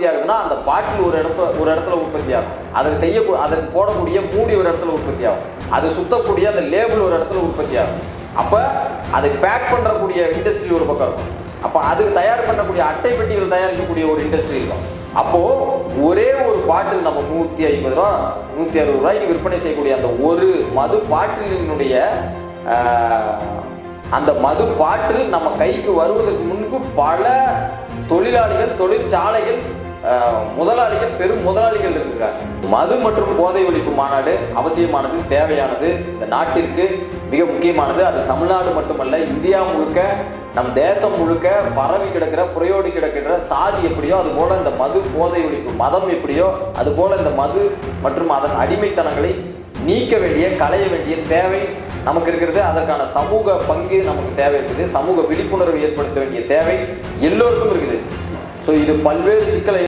உற்பத்தி ஆகுதுன்னா அந்த பாட்டில் ஒரு இடத்துல உற்பத்தி ஆகும், அதற்கு போடக்கூடிய மூடி ஒரு இடத்துல உற்பத்தி ஆகும், அது சுத்தக்கூடிய அந்த லேபிள் ஒரு இடத்துல உற்பத்தி ஆகும். அப்போ அதை பேக் பண்ணுறக்கூடிய இண்டஸ்ட்ரி ஒரு பக்கம் இருக்கும். அப்போ அதுக்கு தயார் பண்ணக்கூடிய அட்டை பெட்டிகள் தயாரிக்கக்கூடிய ஒரு இண்டஸ்ட்ரி இருக்கும். அப்போது ஒரே ஒரு பாட்டில் நம்ம 150 ரூபா 160 ரூபாய்க்கு விற்பனை செய்யக்கூடிய அந்த ஒரு மது பாட்டிலினுடைய அந்த மது பாட்டில் நம்ம கைக்கு வருவதற்கு முன்பு பல தொழிலாளிகள், தொழிற்சாலைகள், முதலாளிகள், பெரும் முதலாளிகள் இருக்கிறாங்க. மது மற்றும் போதை ஒழிப்பு மாநாடு அவசியமானது, தேவையானது, இந்த நாட்டிற்கு மிக முக்கியமானது. அது தமிழ்நாடு மட்டுமல்ல, இந்தியா முழுக்க, நம் தேசம் முழுக்க பரவி கிடக்கிற, புரையோடி கிடக்கிற சாதி எப்படியோ அதுபோல இந்த மது போதை ஒழிப்பு, மதம் எப்படியோ அதுபோல இந்த மது மற்றும் அதன் அடிமைத்தனங்களை நீக்க வேண்டிய, களைய வேண்டிய தேவை நமக்கு இருக்கிறது. அதற்கான சமூக பங்கு நமக்கு தேவை இருக்குது. சமூக விழிப்புணர்வு ஏற்படுத்த வேண்டிய தேவை எல்லோருக்கும் இருக்குது. ஸோ இது பல்வேறு சிக்கலை